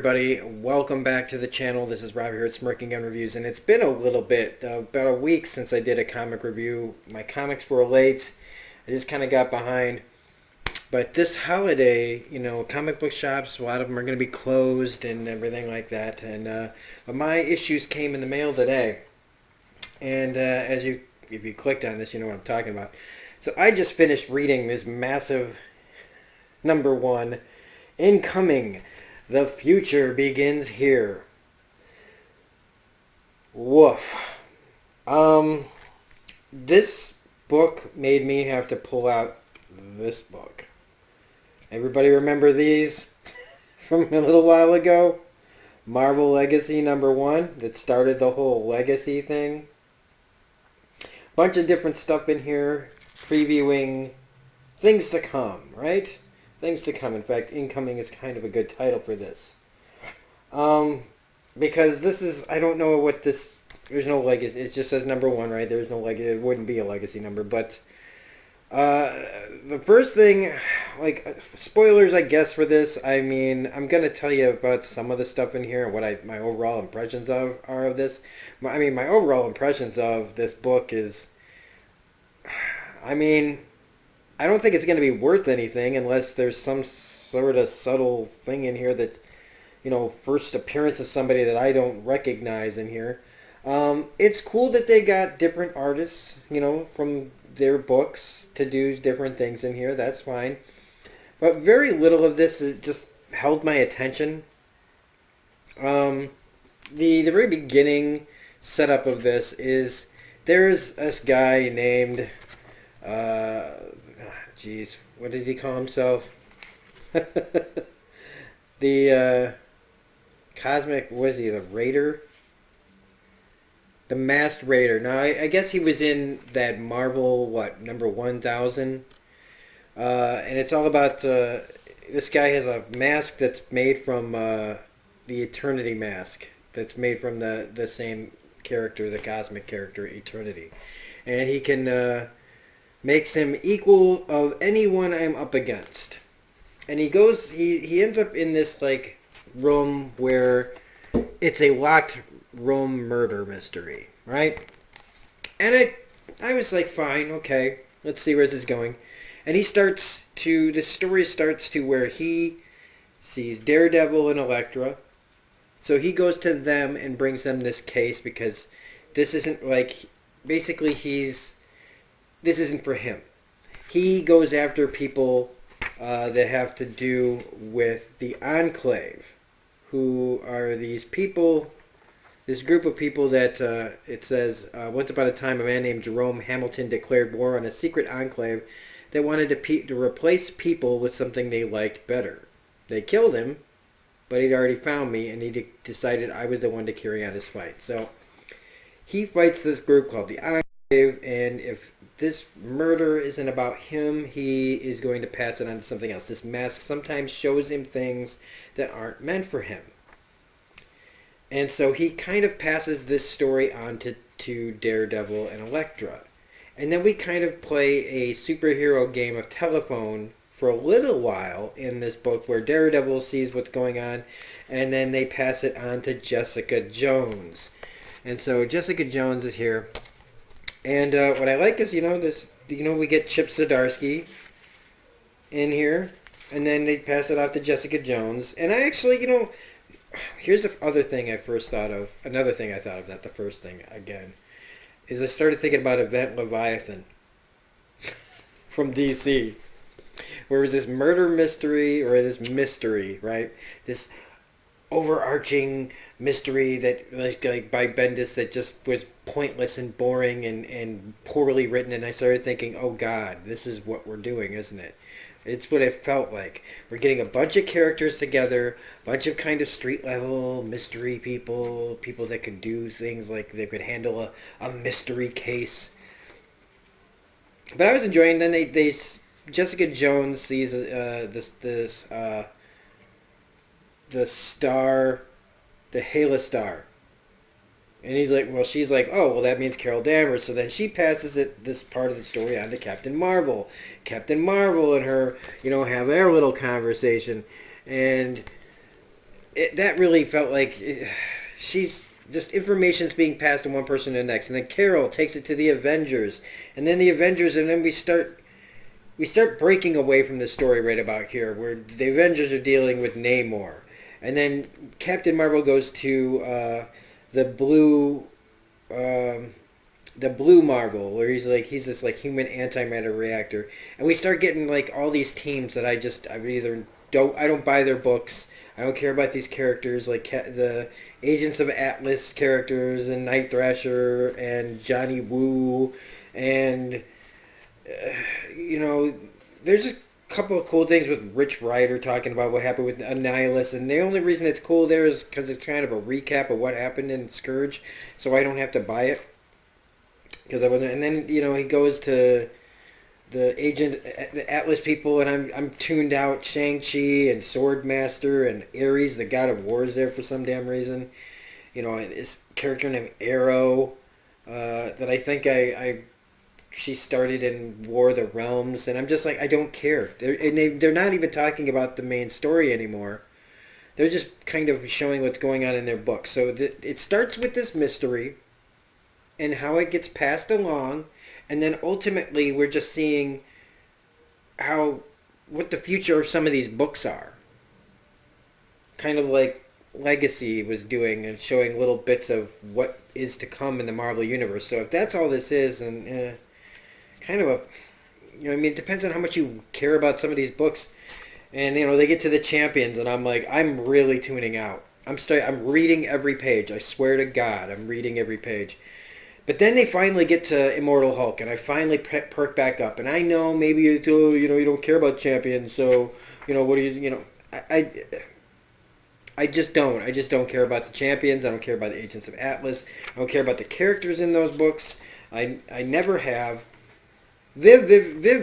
everybody, welcome back to the channel. This is Rob here at Smirking Gun Reviews, and it's been a little bit, about a week since I did a comic review. My comics were late. I just kind of got behind. But this holiday, comic book shops, a lot of them are going to be closed and everything like that. And but my issues came in the mail today. And if you clicked on this, you know what I'm talking about. So I just finished reading this massive #1, Incoming. The future begins here. Woof. This book made me have to pull out this book. Everybody remember these from a little while ago? Marvel Legacy #1 that started the whole legacy thing. Bunch of different stuff in here previewing things to come, right? Things to come. In fact, Incoming is kind of a good title for this. Because this is, I don't know what this, there's no legacy, it just says #1, right? There's no legacy, it wouldn't be a legacy number, but the first thing, spoilers I guess for this, I mean, I'm going to tell you about some of the stuff in here and what my overall impressions are of this. My overall impressions of this book is, I don't think it's going to be worth anything unless there's some sort of subtle thing in here that, first appearance of somebody that I don't recognize in here. It's cool that they got different artists, from their books to do different things in here. That's fine. But very little of this has just held my attention. The very beginning setup of this is there's this guy named... what did he call himself? The cosmic, was he the Raider? The Masked Raider. Now, I guess he was in that Marvel, #1000? And it's all about, this guy has a mask that's made from the Eternity mask. That's made from the same character, the cosmic character, Eternity. And he can... makes him equal of anyone I'm up against. And he ends up in this, room where it's a locked room murder mystery, right? And I was like, fine, okay, let's see where this is going. And the story starts to where he sees Daredevil and Elektra. So he goes to them and brings them this case because this isn't this isn't for him. He goes after people that have to do with the Enclave, who are these people, this group of people that, it says, once upon a time a man named Jerome Hamilton declared war on a secret enclave that wanted to replace people with something they liked better. They killed him, but he'd already found me, and he decided I was the one to carry on his fight. So he fights this group called the Enclave, and if this murder isn't about him, he is going to pass it on to something else. This mask sometimes shows him things that aren't meant for him. And so he kind of passes this story on to Daredevil and Elektra. And then we kind of play a superhero game of telephone for a little while in this book where Daredevil sees what's going on, and then they pass it on to Jessica Jones. And so Jessica Jones is here. And what I like is, we get Chip Zdarsky in here, and then they pass it off to Jessica Jones. And I actually, here's the other thing I first thought of. Another thing I thought of, not the first thing, again, is I started thinking about Event Leviathan from DC, where it was this murder mystery, or this mystery, right? This overarching mystery that by Bendis that just was pointless and boring and poorly written, and I started thinking, oh god, this is what we're doing, isn't it? It's what it felt like. We're getting a bunch of characters together, a bunch of kind of street level mystery people that could do things like they could handle a mystery case. But I was enjoying. Then Jessica Jones sees the star, the Halo star. And she's like, oh, well, that means Carol Danvers. So then she passes this part of the story on to Captain Marvel. Captain Marvel and her, have their little conversation. And that really felt like she's just information's being passed from one person to the next, and then Carol takes it to the Avengers, and then the Avengers, and then we start breaking away from the story right about here, where the Avengers are dealing with Namor, and then Captain Marvel goes to the blue. The blue Marvel, where he's this like human antimatter reactor, and we start getting like all these teams that I don't buy their books. I don't care about these characters like the Agents of Atlas characters and Night Thrasher and Johnny Woo, and you know, there's a couple of cool things with Rich Rider talking about what happened with Annihilus, and the only reason it's cool there is because it's kind of a recap of what happened in Scourge, so I don't have to buy it because I wasn't. And then he goes to the Atlas people, and I'm tuned out Shang-Chi and Swordmaster and Ares, the god of war, is there for some damn reason. And this character named Arrow that I think she started in War of the Realms, and I'm just like, I don't care. They're not even talking about the main story anymore. They're just kind of showing what's going on in their book. So it starts with this mystery and how it gets passed along, and then ultimately we're just seeing what the future of some of these books are. Kind of like Legacy was doing, and showing little bits of what is to come in the Marvel Universe. So if that's all this is, and kind of it depends on how much you care about some of these books. And they get to the Champions, and I'm like, I'm really tuning out. I'm reading every page. I swear to God, I'm reading every page. But then they finally get to Immortal Hulk, and I finally perk back up. And I know maybe you don't care about Champions, so what do you I just don't. I just don't care about the Champions. I don't care about the Agents of Atlas. I don't care about the characters in those books. I never have. Viv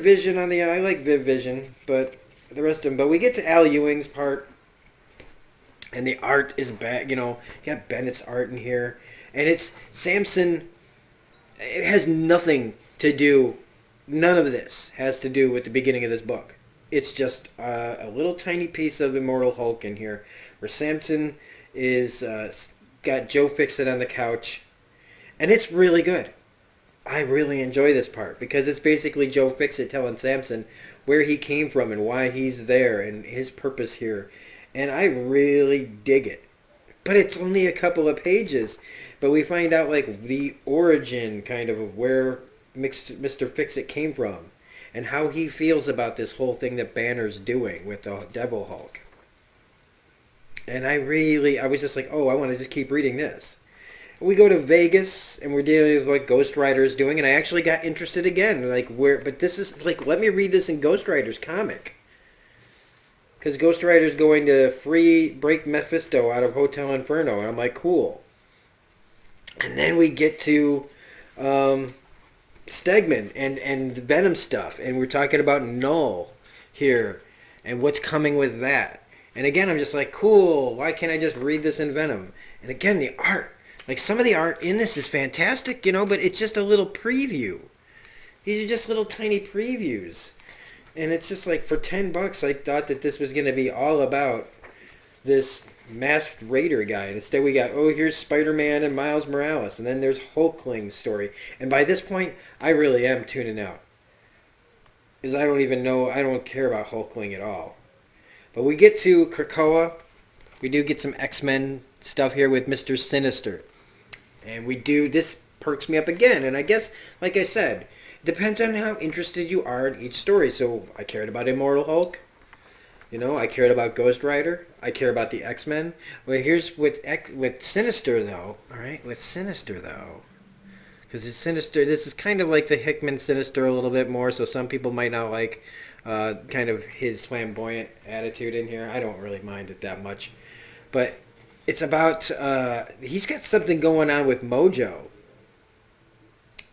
Vision I like Viv Vision, but the rest of them. But we get to Al Ewing's part, and the art is bad. You got Bennett's art in here, and it's Samson. It has nothing to do. None of this has to do with the beginning of this book. It's just a little tiny piece of Immortal Hulk in here, where Samson is got Joe Fixit on the couch, and it's really good. I really enjoy this part because it's basically Joe Fixit telling Samson where he came from and why he's there and his purpose here, and I really dig it. But it's only a couple of pages, but we find out like the origin kind of where Mr. Fixit came from, and how he feels about this whole thing that Banner's doing with the Devil Hulk. And I was just like, oh, I want to just keep reading this. We go to Vegas, and we're dealing with what Ghost Rider is doing, and I actually got interested again. But this is, let me read this in Ghost Rider's comic. Because Ghost Rider's going to break Mephisto out of Hotel Inferno, and I'm like, cool. And then we get to Stegman and the Venom stuff, and we're talking about Knull here, and what's coming with that. And again, I'm just like, cool, why can't I just read this in Venom? And again, the art. Some of the art in this is fantastic, but it's just a little preview. These are just little tiny previews. And it's just like, for $10, I thought that this was going to be all about this masked raider guy. And instead we got, here's Spider-Man and Miles Morales. And then there's Hulkling's story. And by this point, I really am tuning out. Because I don't care about Hulkling at all. But we get to Krakoa. We do get some X-Men stuff here with Mr. Sinister. And this perks me up again. And I guess, like I said, it depends on how interested you are in each story. So I cared about Immortal Hulk. I cared about Ghost Rider. I care about the X-Men. Well, here's with Sinister, though. All right, with Sinister, though. Because it's Sinister. This is kind of like the Hickman Sinister a little bit more. So some people might not like kind of his flamboyant attitude in here. I don't really mind it that much. But it's about, he's got something going on with Mojo.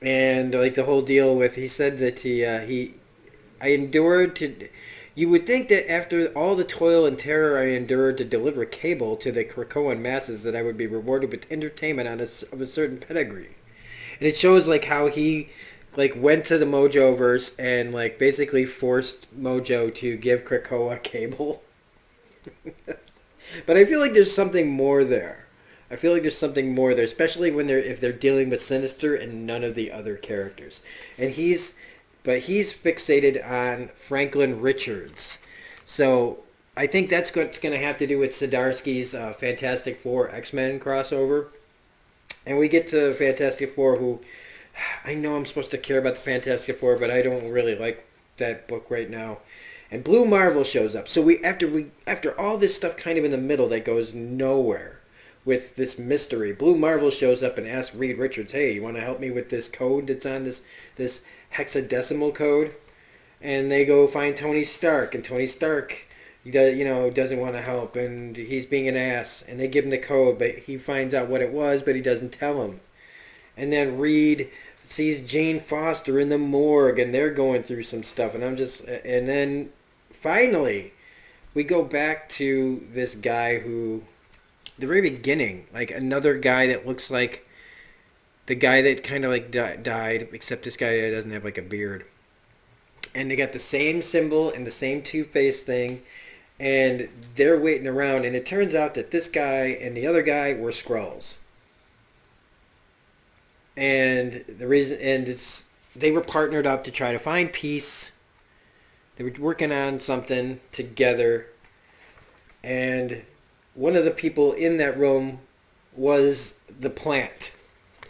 And the whole deal with, he said that I endured to, you would think that after all the toil and terror I endured to deliver Cable to the Krakoan masses, that I would be rewarded with entertainment of a certain pedigree. And it shows how he went to the Mojoverse and basically forced Mojo to give Krakoa Cable. But I feel like there's something more there. I feel like there's something more there, especially when if they're dealing with Sinister and none of the other characters. And he's fixated on Franklin Richards. So I think that's what's going to have to do with Zdarsky's Fantastic Four X-Men crossover. And we get to Fantastic Four, who I know I'm supposed to care about the Fantastic Four, but I don't really like that book right now. And Blue Marvel shows up. So after all this stuff kind of in the middle that goes nowhere with this mystery, Blue Marvel shows up and asks Reed Richards, "Hey, you want to help me with this code that's on this hexadecimal code?" And they go find Tony Stark, and Tony Stark, doesn't want to help, and he's being an ass. And they give him the code, but he finds out what it was, but he doesn't tell him. And then Reed sees Jane Foster in the morgue, and they're going through some stuff, and then finally we go back to this guy who, the very beginning, like another guy that looks like the guy that kind of like died, except this guy doesn't have like a beard. And they got the same symbol and the same two-faced thing, and they're waiting around, and it turns out that this guy and the other guy were Skrulls. And they were partnered up to try to find peace. They were working on something together, and one of the people in that room was the plant.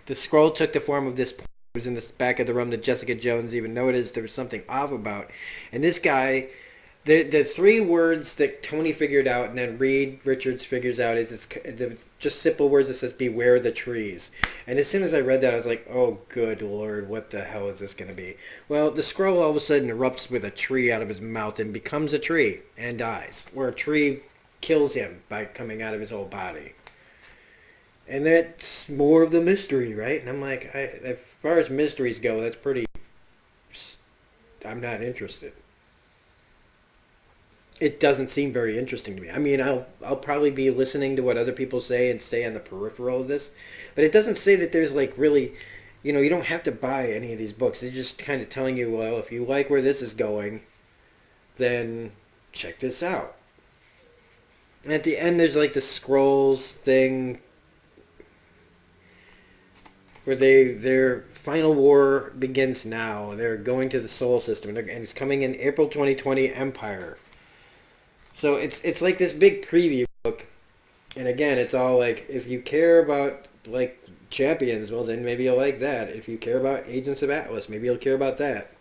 The Skrull took the form of this plant. It was in the back of the room that Jessica Jones even noticed there was something off about. And this guy, the three words that Tony figured out and then Reed Richards figures out is just simple words that says "beware the trees." And as soon as I read that, I was like, oh good lord, what the hell is this going to be? Well, the Skrull all of a sudden erupts with a tree out of his mouth and becomes a tree and dies. Or a tree kills him by coming out of his whole body. And that's more of the mystery, right? And I'm like, as far as mysteries go, that's pretty... I'm not interested. It doesn't seem very interesting to me. I mean, I'll probably be listening to what other people say and stay on the peripheral of this. But it doesn't say that there's like really... you don't have to buy any of these books. They're just kind of telling you, well, if you like where this is going, then check this out. And at the end, there's like the Skrulls thing... where their final war begins now. They're going to the Sol system, and it's coming in April 2020, Empire. So it's like this big preview book, and again, it's all like, if you care about like Champions, well then maybe you'll like that. If you care about Agents of Atlas, maybe you'll care about that.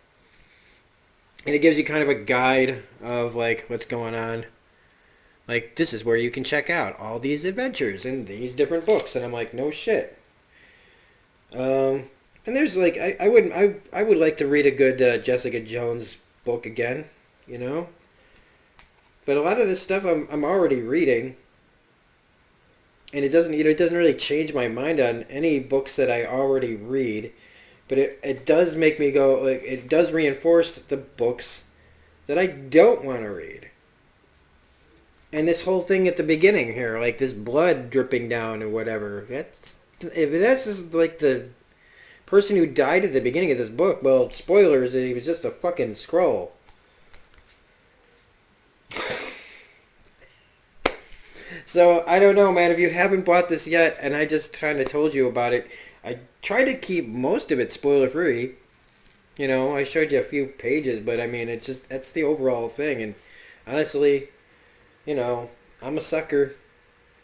And it gives you kind of a guide of like what's going on. Like, this is where you can check out all these adventures in these different books, and I'm like, no shit. And there's like, I would like to read a good Jessica Jones book again, But a lot of this stuff I'm already reading, and it doesn't really change my mind on any books that I already read, but it does make me go, like, it does reinforce the books that I don't want to read. And this whole thing at the beginning here, like this blood dripping down or whatever, if that's just like the person who died at the beginning of this book, well, spoilers, he was just a fucking Skrull. So, I don't know, man, if you haven't bought this yet, and I just kind of told you about it, I tried to keep most of it spoiler-free. I showed you a few pages, but I mean, that's the overall thing, and honestly, I'm a sucker.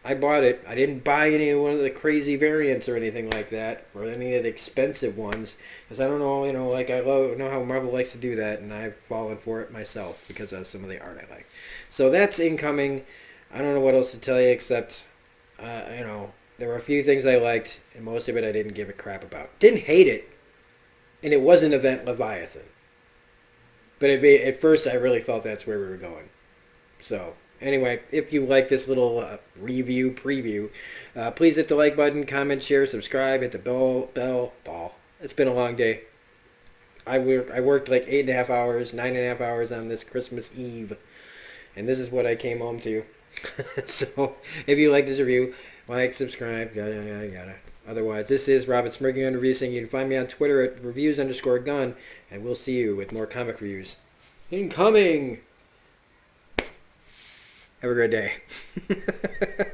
I bought it. I didn't buy any one of the crazy variants or anything like that, or any of the expensive ones, because I don't know, I know how Marvel likes to do that, and I've fallen for it myself because of some of the art I like. So that's incoming. I don't know what else to tell you except, there were a few things I liked, and most of it I didn't give a crap about. Didn't hate it, and it was an event Leviathan. But at first I really felt that's where we were going. So... anyway, if you like this little preview, please hit the like button, comment, share, subscribe, hit the bell. It's been a long day. I worked like 8.5 hours, 9.5 hours on this Christmas Eve, and this is what I came home to. So, if you like this review, like, subscribe, yada, yada, yada. Otherwise, this is Robert Smirking on Reviews, saying you can find me on Twitter at reviews_gun, and we'll see you with more comic reviews. Incoming! Have a great day.